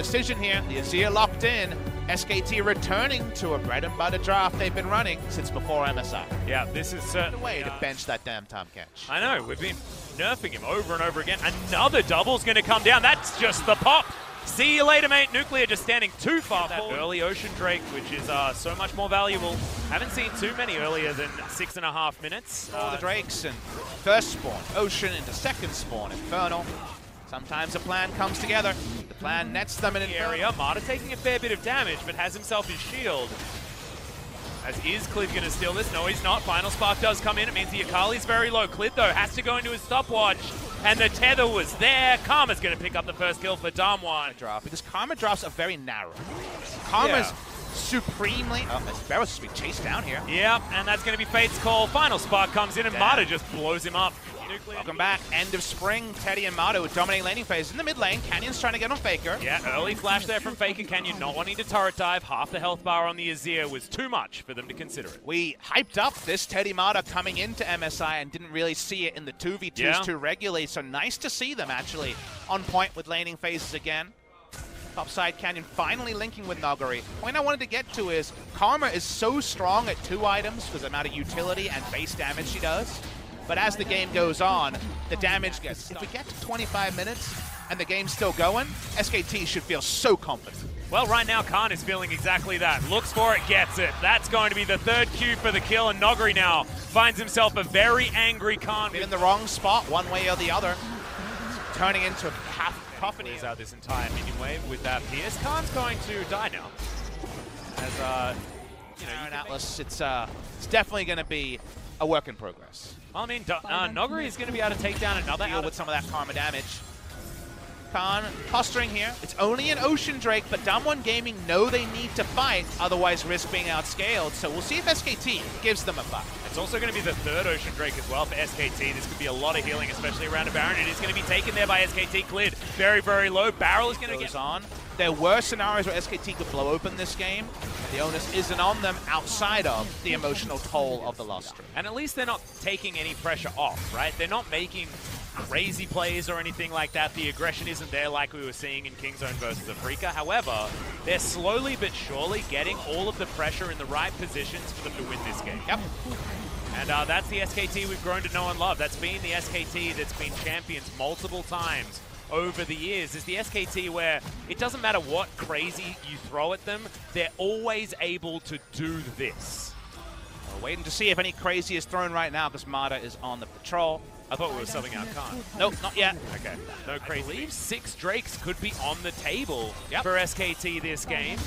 decision here. The Azir locked in. SKT returning to a bread and butter draft they've been running since before MSI. Yeah, this is certainly a way to bench that damn Tom Catch. I know, we've been nerfing him over and over again. Another double's going to come down. That's just the pop. See you later, mate. Nuclear just standing too far forward. Early Ocean Drake, which is so much more valuable. Haven't seen too many earlier than 6.5 minutes. All the Drakes and first spawn, Ocean into second spawn, Infernal. Sometimes a plan comes together. The plan nets them in an area. Marta taking a fair bit of damage, but has himself his shield. As is Clid going to steal this? No, he's not. Final Spark does come in. It means the Akali's very low. Clid, though, has to go into his stopwatch. And the tether was there. Karma's going to pick up the first kill for Damwon. Because Karma drafts are very narrow. Karma's supremely... Oh, Barrow's being chased down here. Yep, and that's going to be Fate's call. Final Spark comes in, and Marta just blows him up. Welcome back. End of spring. Teddy and Mato dominating laning phase. In the mid lane, Canyon's trying to get on Faker. Yeah, early flash there from Faker. Canyon not wanting to turret dive. Half the health bar on the Azir was too much for them to consider it. We hyped up this Teddy Mato coming into MSI and didn't really see it in the 2v2s too regularly. So nice to see them actually on point with laning phases again. Topside Canyon finally linking with Nogari. Point I wanted to get to is Karma is so strong at 2 items because of the amount of utility and base damage she does. But as the game goes on, the damage gets... If we get to 25 minutes and the game's still going, SKT should feel so confident. Well, right now, Khan is feeling exactly that. Looks for it, gets it. That's going to be the 3rd Q for the kill, and Nogari now finds himself a very angry Khan. In the wrong spot, one way or the other. Turning into half Coffin. He's out this entire minion wave with that Pierce. Khan's going to die now. As, you know, in Atlas, it's definitely going to be a work in progress. Well, I mean, Nogari is going to be able to take down another deal with some of that Karma damage. Khan posturing here. It's only an Ocean Drake, but Damwon Gaming know they need to fight, otherwise risk being outscaled. So we'll see if SKT gives them a fight. It's also going to be the 3rd Ocean Drake as well for SKT. This could be a lot of healing, especially around a Baron. It is going to be taken there by SKT. Clid very, very low. Barrel is going to get on. There were scenarios where SKT could blow open this game. The onus isn't on them outside of the emotional toll of the loss streak. And at least they're not taking any pressure off, right? They're not making crazy plays or anything like that. The aggression isn't there like we were seeing in Kingzone versus Afrika. However, they're slowly but surely getting all of the pressure in the right positions for them to win this game. Yep. And that's the SKT we've grown to know and love. That's been the SKT that's been champions multiple times over the years. Is the SKT where it doesn't matter what crazy you throw at them, they're always able to do this. We're waiting to see if any crazy is thrown right now because Marta is on the patrol. I thought we were subbing out Khan. Nope, not yet. Okay, no crazy. I believe 6 Drakes could be on the table for SKT this game.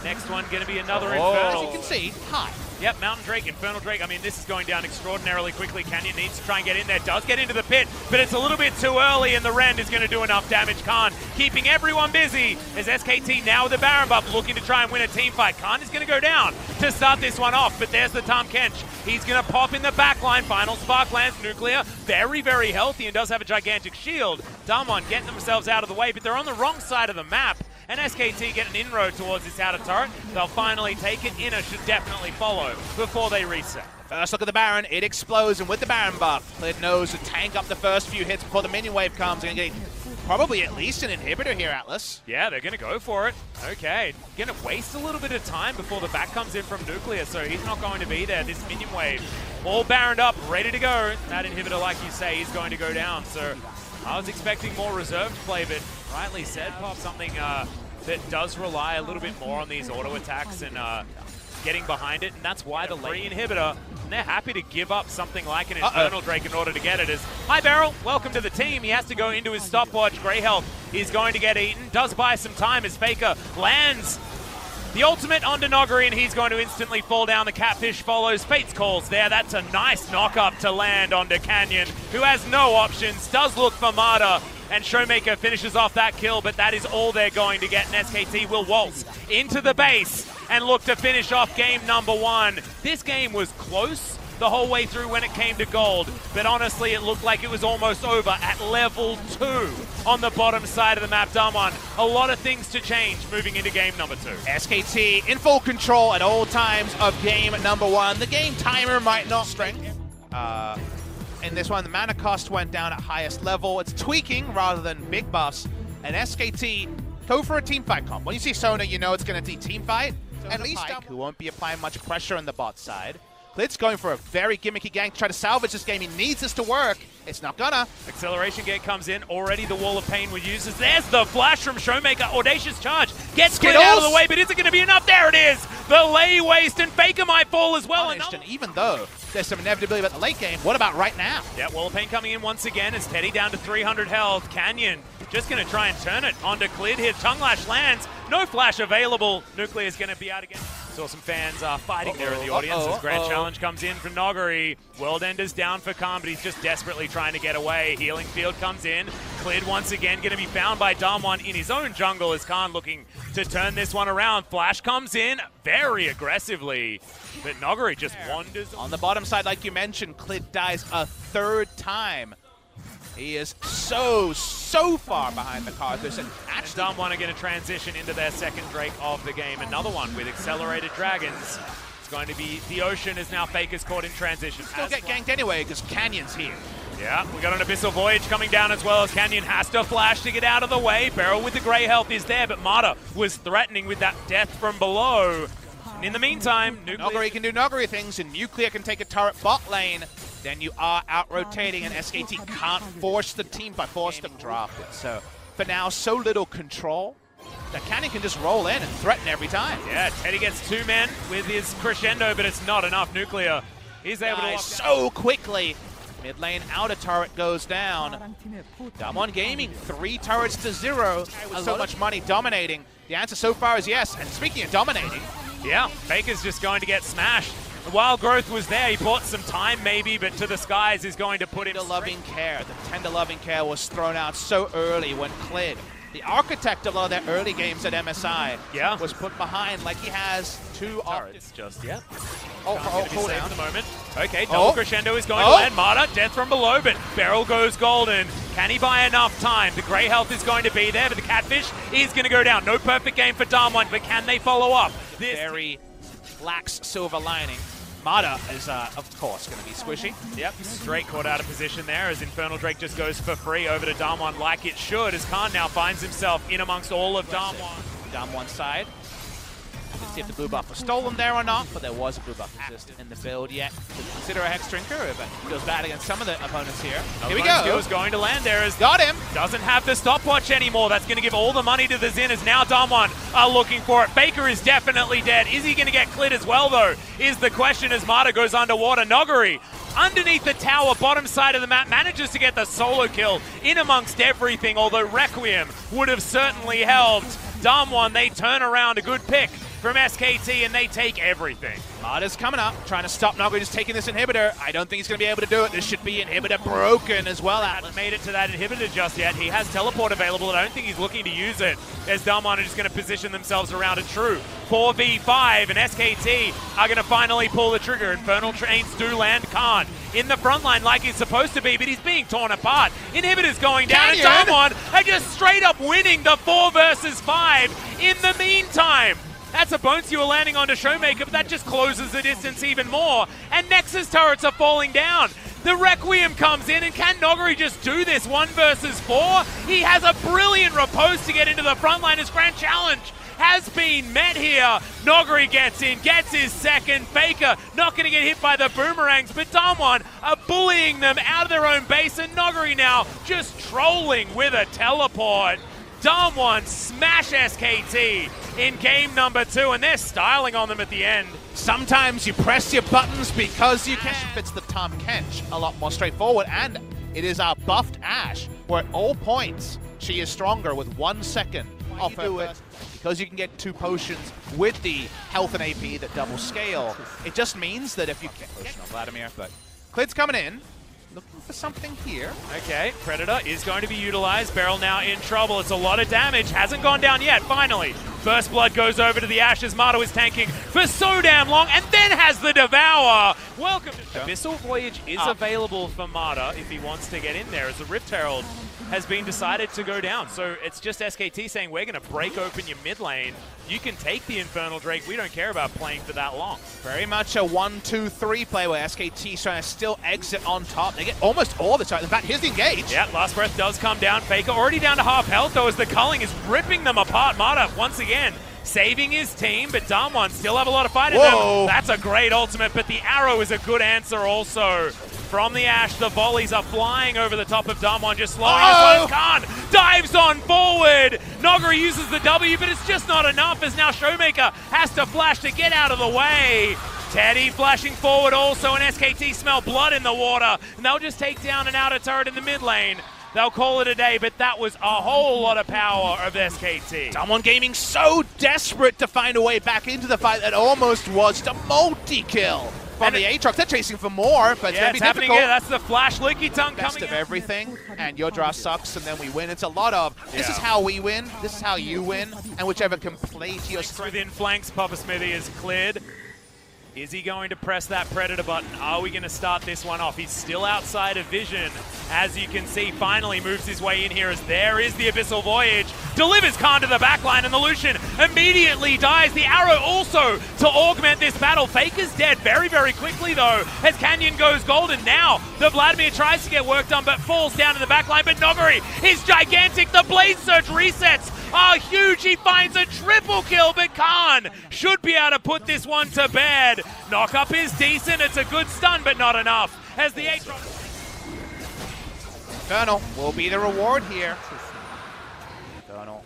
Next one going to be another Infernal. As you can see, high. Yep, Mountain Drake, Infernal Drake. I mean, this is going down extraordinarily quickly. Canyon needs to try and get in there. Does get into the pit, but it's a little bit too early, and the Rend is going to do enough damage. Khan keeping everyone busy as SKT now with the Baron buff looking to try and win a team fight. Khan is going to go down to start this one off, but there's the Tahm Kench. He's going to pop in the back line. Final Spark lands. Nuclear very, very healthy and does have a gigantic shield. Damwon getting themselves out of the way, but they're on the wrong side of the map. And SKT get an inroad towards this outer turret. They'll finally take it. Inner should definitely follow before they reset. First look at the Baron. It explodes, and with the Baron buff, Clid knows to tank up the first few hits before the minion wave comes. They're going to get probably at least an inhibitor here, Atlas. Yeah, they're going to go for it. Okay, going to waste a little bit of time before the back comes in from Nuclear, so he's not going to be there. This minion wave all Baroned up, ready to go. That inhibitor, like you say, is going to go down. So I was expecting more reserved play, but rightly said, Pop, something that does rely a little bit more on these auto attacks and getting behind it, and that's why the lane inhibitor, and they're happy to give up something like an Infernal Drake in order to get it. As hi Beryl, welcome to the team. He has to go into his stopwatch. Grey Health is going to get eaten. Does buy some time as Faker lands the ultimate onto Nogari, and he's going to instantly fall down. The Catfish follows. Fate's calls there. That's a nice knock-up to land onto Canyon, who has no options. Does look for Marta, and Showmaker finishes off that kill, but that is all they're going to get, and SKT will waltz into the base and look to finish off game number 1. This game was close the whole way through when it came to gold, but honestly it looked like it was almost over at level 2 on the bottom side of the map. Damwon, a lot of things to change moving into game number 2. SKT in full control at all times of game number 1. The game timer might not strength. In this one, the mana cost went down at highest level. It's tweaking rather than big buffs, and SKT go for a team fight comp. When you see Sona, you know it's going to be team fight. At least who won't be applying much pressure on the bot side. Klid's going for a very gimmicky gank, try to salvage this game. He needs this to work. It's not gonna. Acceleration gate comes in. Already the Wall of Pain with users. There's the flash from Showmaker. Audacious charge. Gets Klid out of the way, but is it going to be enough? There it is. The lay waste, and Faker might fall as well. And even though there's some inevitability about the late game, what about right now? Yeah, Wall of Pain coming in once again as Teddy down to 300 health. Canyon just going to try and turn it onto Klid here. Tongue Lash lands. No flash available. Nuclear is going to be out again. Saw some fans fighting there in the audience as Grand Challenge comes in for Nogari. World Ender's down for Khan, but he's just desperately trying to get away. Healing Field comes in. Klid once again going to be found by Damwon in his own jungle as Khan looking to turn this one around. Flash comes in very aggressively, but Nogari just wanders. On the bottom side, like you mentioned, Klid dies a third time. He is so far behind the Carthus. And Damwon are going to transition into their second Drake of the game. Another one with Accelerated Dragons. It's going to be the Ocean as now Faker's caught in transition. Still get ganked anyway because Canyon's here. Yeah, we got an Abyssal Voyage coming down as well as Canyon has to flash to get out of the way. Beryl with the grey health is there, but Mata was threatening with that death from below. And in the meantime, Nogari can do Nogari things, and Nuclear can take a turret bot lane. Then you are out-rotating, and SKT can't force the team by force them drop it. So, for now, so little control that Canyon can just roll in and threaten every time. Yeah, Teddy gets 2 men with his crescendo, but it's not enough. Nuclear is able to lock so quickly. Mid lane outer turret goes down. Damwon Gaming 3 turrets to 0 with so much money dominating. The answer so far is yes. And speaking of dominating, yeah, Faker's just going to get smashed. The wild growth was there. He bought some time maybe, but to the skies is going to put him. The tender loving care was thrown out so early when Klid, the architect of a lot of their early games at MSI, was put behind like he has 2 turrets. Just yet. Cool down. At the moment. Okay, double crescendo is going to land. Mata, death from below, but Beryl goes golden. Can he buy enough time? The grey health is going to be there, but the catfish is going to go down. No perfect game for Damwon, but can they follow up? This very lax silver lining. Mata is, of course, going to be squishy. Yep, Drake caught out of position there as Infernal Drake just goes for free over to Damwon like it should, as Khan now finds himself in amongst all of Damwon. Damwon's side. Let's see if the blue buff was stolen there or not, but there was a blue buff resist in the build yet. Consider a Hex Drinker, but feels bad against some of the opponents here. Here we go. Skill's going to land there as got him. Doesn't have the stopwatch anymore. That's going to give all the money to the Xin as now Damwon are looking for it. Faker is definitely dead. Is he going to get Klid as well though? Is the question as Mata goes underwater. Nogari underneath the tower, bottom side of the map, manages to get the solo kill in amongst everything, although Requiem would have certainly helped. Damwon, they turn around, a good pick from SKT, and they take everything. Mata's coming up, trying to stop Nogari just taking this inhibitor. I don't think he's going to be able to do it. This should be inhibitor broken as well. Hasn't made it to that inhibitor just yet. He has teleport available, and I don't think he's looking to use it, as Damwon are just going to position themselves around a true 4v5, and SKT are going to finally pull the trigger. Infernal Trains do land. Khan in the front line like he's supposed to be, but he's being torn apart. Inhibitor's going down, and Damwon are just straight up winning the 4 versus 5 in the meantime. That's a Bone Skewer landing onto Showmaker, but that just closes the distance even more. And Nexus turrets are falling down. The Requiem comes in, and can Nogari just do this 1 versus 4? He has a brilliant riposte to get into the front line. His grand challenge has been met here. Nogari gets in, gets his second. Faker not going to get hit by the boomerangs, but Damwon are bullying them out of their own base, and Nogari now just trolling with a teleport. Damwon smash SKT in game number 2, and they're styling on them at the end. Sometimes you press your buttons because you can. Fits the Tahm Kench a lot more straightforward, and it is our buffed Ashe, where at all points she is stronger with 1 second off her first. Because you can get 2 potions with the health and AP that double scale, it just means that if you get potion on Vladimir, but Klid's coming in. Looking for something here. Okay, Predator is going to be utilized. Beryl now in trouble. It's a lot of damage. Hasn't gone down yet, finally. First Blood goes over to the Ashes. Mata is tanking for so damn long, and then has the Devour. Welcome to Abyssal Voyage is available for Mata if he wants to get in there as a Rift Herald has been decided to go down. So it's just SKT saying, we're going to break open your mid lane. You can take the Infernal Drake. We don't care about playing for that long. Very much a 1-2-3 play where SKT's trying to still exit on top. They get almost all the time. In fact, here's the engage. Yeah, Last Breath does come down. Faker already down to half health, though, as the culling is ripping them apart. Mata, once again, saving his team, but Damwon still have a lot of fight in them. That's a great ultimate, but the arrow is a good answer also. From the Ashe, the volleys are flying over the top of Damwon, just slowing us. Khan dives on forward. Noguri uses the W, but it's just not enough, as now Showmaker has to flash to get out of the way. Teddy flashing forward also, and SKT smell blood in the water, and they'll just take down an outer turret in the mid lane. They'll call it a day, but that was a whole lot of power of SKT. Damwon Gaming so desperate to find a way back into the fight that almost was a multi-kill from the Aatrox. They're chasing for more, but yeah, it's going to be difficult. Here. That's the flash Licky Tongue Best coming of everything, and your draw sucks, and then we win. It's a lot of, this is how we win, this is how you win, and whichever can play to your strength. Within flanks, Papa Smithy is cleared. Is he going to press that Predator button? Are we going to start this one off? He's still outside of vision. As you can see, finally moves his way in here as there is the Abyssal Voyage. Delivers Khan to the backline, and the Lucian immediately dies. The arrow also to augment this battle. Faker's dead very, very quickly, though, as Canyon goes golden. Now, the Vladimir tries to get work done, but falls down to the backline. But Noguri is gigantic. The Blaze Surge resets are huge. He finds a triple kill, but Khan should be able to put this one to bed. Knock up is decent. It's a good stun, but not enough. As the Aatrox... Infernal will be the reward here. Infernal.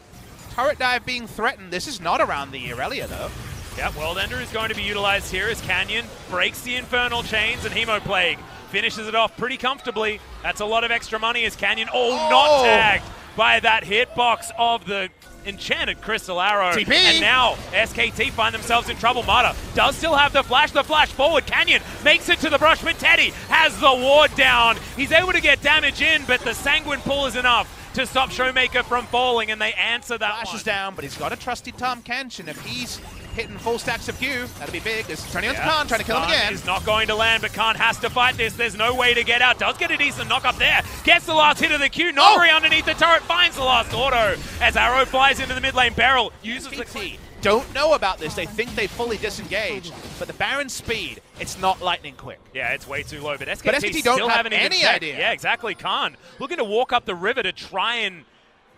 Turret dive being threatened. This is not around the Irelia, though. Yeah, World Ender is going to be utilized here as Canyon breaks the Infernal Chains, and Hemoplague finishes it off pretty comfortably. That's a lot of extra money as Canyon, not tagged by that hitbox of the Enchanted Crystal Arrow. TP. And now SKT find themselves in trouble. Mata does still have the flash forward. Canyon makes it to the brush, but Teddy has the ward down. He's able to get damage in, but the Sanguine pull is enough to stop Showmaker from falling, and they answer that Flash is down, but he's got a trusty Tom Kench, and if he's hitting full stacks of Q, that'll be big. It's turning on to Khan, trying to kill him again. He's not going to land, but Khan has to fight this. There's no way to get out. Does get a decent knock up there. Gets the last hit of the Q. Noguri underneath the turret finds the last auto as Arrow flies into the mid lane. Beryl uses the SKT don't know about this. They think they fully disengaged, but the Baron speed, it's not lightning quick. Yeah, it's way too low, but SKT don't still have haven't even any checked. idea. Yeah, exactly. Khan looking to walk up the river to try and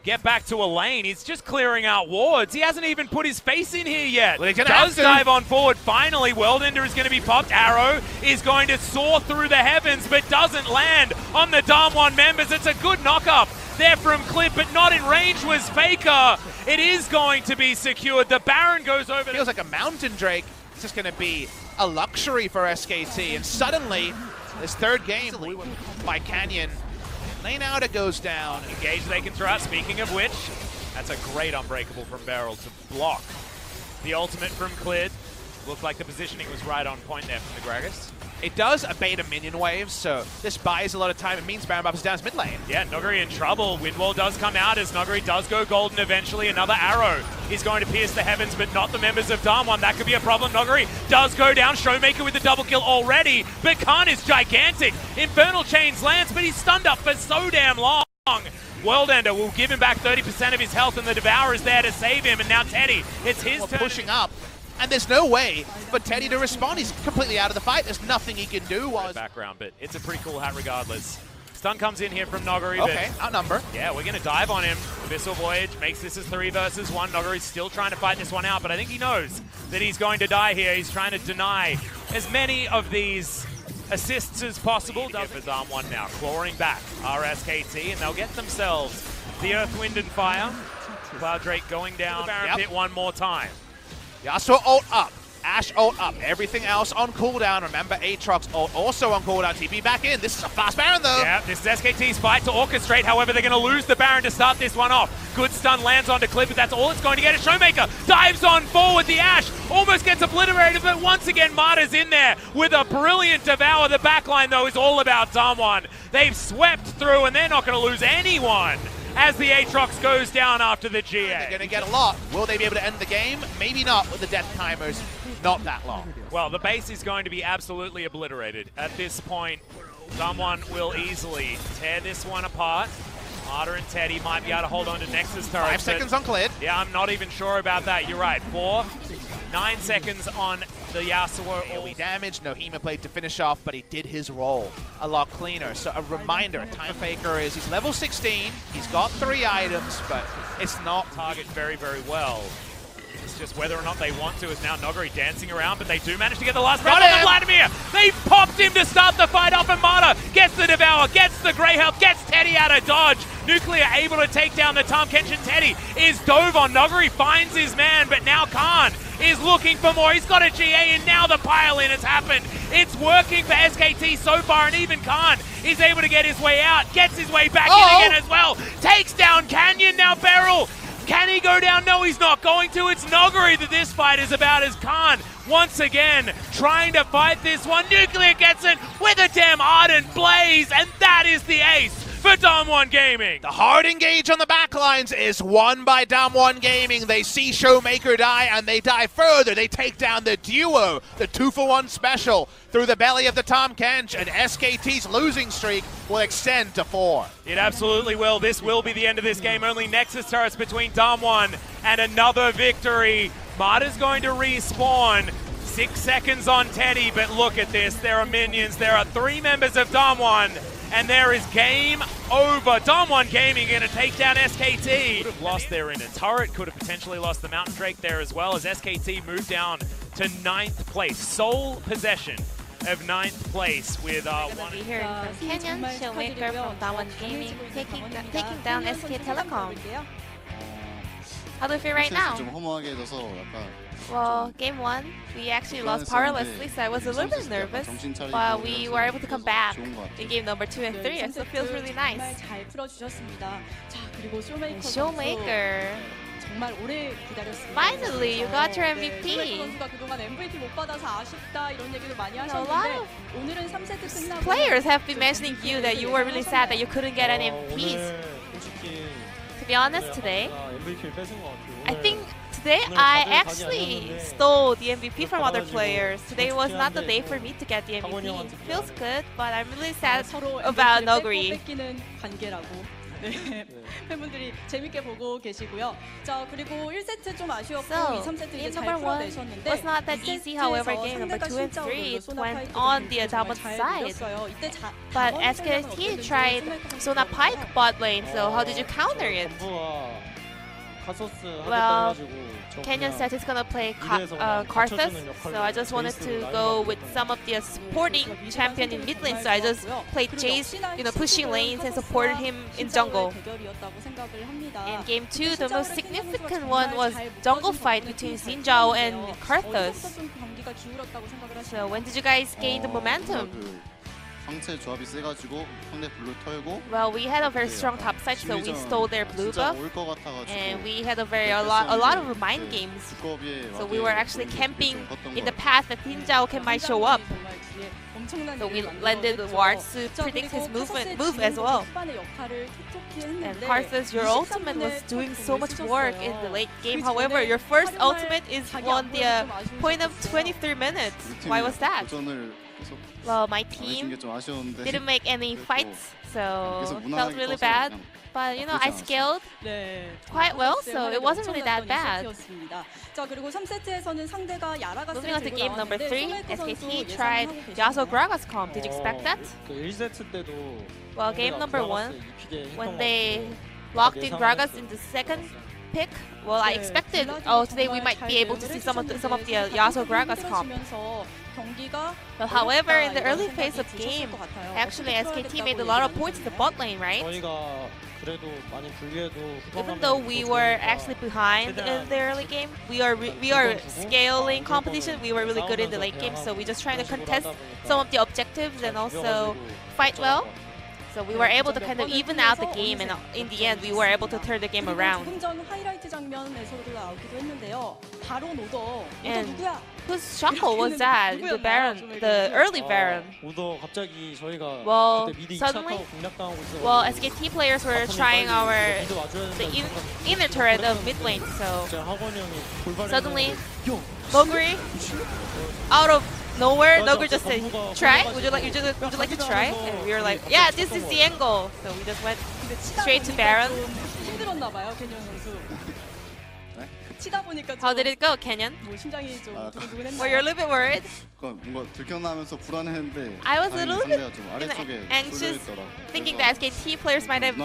get back to a lane. He's just clearing out wards. He hasn't even put his face in here yet. Well, does dive on forward. Finally, World Ender is going to be popped. Arrow is going to soar through the heavens, but doesn't land on the Damwon members. It's a good knock-up there from Clip, but not in range was Faker. It is going to be secured. The Baron goes over. Feels like a Mountain Drake. It's just going to be a luxury for SKT, and suddenly, this third game by Canyon, lane outer goes down. Engage they can throw out. Speaking of which, that's a great Unbreakable from Beryl to block the ultimate from Clid. Looked like the positioning was right on point there from the Gragas. It does abate a minion wave, so this buys a lot of time. It means Baron buffs down his mid lane. Yeah, Noguri in trouble. Windwall does come out as Noguri does go golden eventually. Another arrow is going to pierce the heavens, but not the members of Damwon. That could be a problem. Noguri does go down. Showmaker with the double kill already, but Khan is gigantic. Infernal Chains lands, but he's stunned up for so damn long. World Ender will give him back 30% of his health, and the Devourer is there to save him. And now Teddy, it's his turn. Pushing up. And there's no way for Teddy to respond. He's completely out of the fight. There's nothing he can do. Background, but it's a pretty cool hat regardless. Stun comes in here from Noguri. Okay, outnumber. Yeah, we're going to dive on him. Abyssal Voyage makes this as 3 versus 1. Noguri's still trying to fight this one out, but I think he knows that he's going to die here. He's trying to deny as many of these assists as possible. Does for Damwon now, clawing back RSKT, and they'll get themselves the Earth, Wind, and Fire. Cloud Drake going down. Baron hit one more time. Yasuo ult up, Ashe ult up, everything else on cooldown. Remember, Aatrox ult also on cooldown. TP back in. This is a fast Baron, though. Yeah, this is SKT's fight to orchestrate. However, they're going to lose the Baron to start this one off. Good stun lands onto Clip, but that's all it's going to get. A Showmaker dives on forward. The Ashe almost gets obliterated, but once again, Mata's in there with a brilliant Devour. The backline, though, is all about Damwon. They've swept through, and they're not going to lose anyone as the Aatrox goes down after the GA. They're going to get a lot. Will they be able to end the game? Maybe not with the death timers. Not that long. Well, the base is going to be absolutely obliterated. At this point, Damwon will easily tear this one apart. Mata and Teddy might be able to hold on to Nexus turret. 5 seconds on cleared. Yeah, I'm not even sure about that. You're right. 9 seconds on the Yasuo. AoE damage, no Hema Blade to finish off, but he did his role a lot cleaner. So a reminder, Time Faker he's level 16, he's got 3 items, but it's not target very, very well. It's just whether or not they want to is now Noguri dancing around, but they do manage to get the last breath on Vladimir. They popped him to start the fight off, and Mata gets the Devour, gets the Grey Health, gets Teddy out of dodge. Nuclear able to take down the Tahm Kench. Teddy is dove on. Noguri finds his man, but now Khan is looking for more. He's got a GA, and now the pile-in has happened. It's working for SKT so far, and even Khan is able to get his way out, gets his way back in again as well. Takes down Canyon, now Beryl. Can he go down? No, he's not going to. It's Noguri that this fight is about, as Khan once again trying to fight this one. Nuclear gets it with a damn ardent blaze, and that is the ace for Damwon Gaming. The hard engage on the backlines is won by Damwon Gaming. They see Showmaker die, and they die further. They take down the duo, the 2-for-1 special, through the belly of the Tahm Kench, and SKT's losing streak will extend to 4. It absolutely will. This will be the end of this game. Only Nexus turrets between Damwon and another victory. Mata's going to respawn. 6 seconds on Teddy, but look at this. There are minions. There are 3 members of Damwon, and there is game over. Damwon Gaming going to take down SKT. Could have lost their inner turret, could have potentially lost the Mountain Drake there as well, as SKT moved down to 9th place. Sole possession of 9th place with one. Be hearing from Canyon, Showmaker from Damwon Gaming, taking down SK Telecom. How do you feel right now? Well, game 1, we actually lost powerlessly, so I was a little bit nervous, but we were able to come back in game number 2 and 3, so it feels really nice. And Showmaker, finally, you got your MVP. A lot of players have been mentioning you that you were really sad that you couldn't get any MVPs. To be honest, today, I think I actually stole the MVP from other players. Today was not the day for me to get the MVP. It feels good, but I'm really sad about Noguri. 팬분들이 재밌게 보고 계시고요. 자, 그리고 1세트 좀 아쉬웠고 So, 2, 3세트 game 이제 잘 number 1 풀어내셨는데 was not that easy, however, game number 2 and 3 it went on the Damwon side. But SKT tried Sona Pike bot lane, so how did you counter it? Well, Canyon said he's gonna play Karthus, so I just wanted to go with some of the supporting champion in mid lane, so I just played Jace, pushing lanes and supported him in jungle. In game 2, the most significant one was jungle fight between Xin and Karthus. So when did you guys gain the momentum? Well, we had a very strong top side, so we stole their blue buff, and we had a lot of mind games. So we were actually camping in the path that Xin Zhao might show up. So we landed the wards to predict his move as well. And Karthus, your ultimate was doing so much work in the late game. However, your first ultimate is on the point of 23 minutes. Why was that? Well, my team didn't make any fights, so it felt really bad. But I scaled quite well, so it wasn't really that bad. Moving on to game number 3, SKT tried Yasuo Gragas comp. Did you expect that? Well, game number 1, when they locked in Gragas in the second pick, well, I expected, today we might be able to see some of the Yasuo Gragas comp. But however, in the early phase of game, actually SKT made a lot of points in the bot lane, right? Even though we were actually behind in the early game, we are scaling competition. We were really good in the late game, so we just trying to contest some of the objectives and also fight well. So we were able to kind of even out the game, and in the end, we were able to turn the game around. And whose shuffle was that? The Baron, the early Baron. Well, suddenly, SKT players were trying the inner turret of mid lane, so suddenly, Noguri, out of nowhere, Nugger just said, "Try? Would you like to try?" And we were like, "Yeah, this is the angle." So we just went straight to Baron. 힘들었나 봐요, 캐년 선수. 치다 보니까 How did it go, Kenyon? 뭐 심장이 좀 두근두근했나요? Were you a little bit worried? 뭔가 들켜나면서 불안했는데 I was a little bit 상대가 좀 아래쪽에 anxious, 쏠려있더라고. thinking that SKT players might have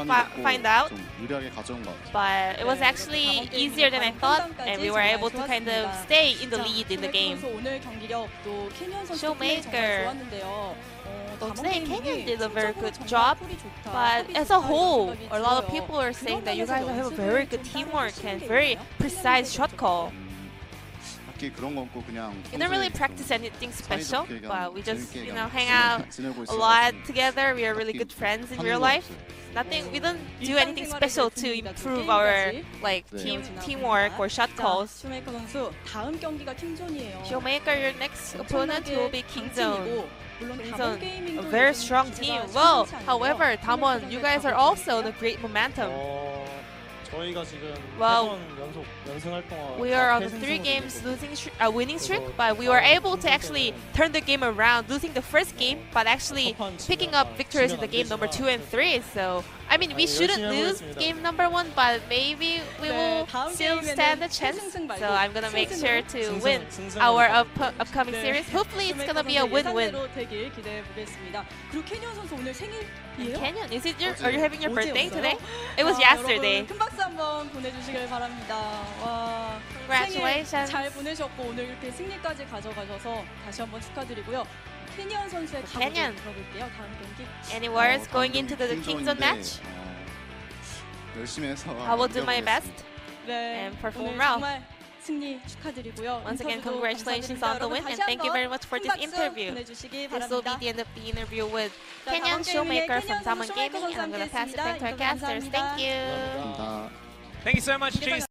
find out. 좀 유리하게 가져온 것 같아. But it was actually easier than I thought, and we were able to kind of stay in the lead in the game. 오늘 경기력도 캐년 선수 Showmaker. 정말 좋았는데요. Today, Kenyon did a very good job, but as a whole, a lot of people are saying that you guys have a very good teamwork and very precise shot call. 딱히 그런 거 없고 그냥 We don't really practice anything special, 사이좋게 but we just, 재밌게 hang out 지내고 a lot 있어가지고 together. We are really good friends in real life. Nothing. We don't do anything special to improve our teamwork or shot calls. 쇼메이커 선수 다음 경기가 킹존이에요. Showmaker, your next opponent will be Kingzone. 물론 Kingzone, 다음 게이밍도 a very strong team. Well, 심상치 않고요. however, Damwon, you guys are also on a great momentum. 저희가 지금 Well, 3번 연속 연승할 동안 We are on a 패승 3 승으로 games 이겼거든요. winning streak, but we were able to actually turn the game around, losing the first game, but actually picking up victories in the game number 2 and 3. So, I mean, we shouldn't lose game number 1, but maybe we will still stand a chance. So I'm gonna make sure to win our upcoming series. Hopefully, it's gonna be a win-win. 되길 기대해 보겠습니다. 그리고 캐년 선수 오늘 생일이에요? Kenyon, are you having your birthday today? It was yesterday. 큰 박수 한번 보내주시길 바랍니다. 와, Congratulations. 생일 잘 보내셨고 오늘 이렇게 승리까지 가져가셔서 다시 한번 축하드리고요. 캐니언 선수의 각오를 Kenyon. 들어볼게요. 다음 경기. Any words going into the Kingzone match? 열심히 해서 I will do my best. 네, And perform 오늘 well. 정말 승리 축하드리고요. Once again, 인터뷰도 congratulations 감사드립니다. on the win, 여러분, and 다시 thank you 한번 very much for 큰 this 박수 interview. 보내주시기 This will be 바랍니다. the end of the interview with 자, Kenyon 다음 게임의 Showmaker from 캐니언 Damwon 선수 Gaming, 쇼메이커 and I'm going to pass it 선수와 back to our 함께했습니다. casters. 인터뷰 Thank you. 감사합니다. Thank you so much, G.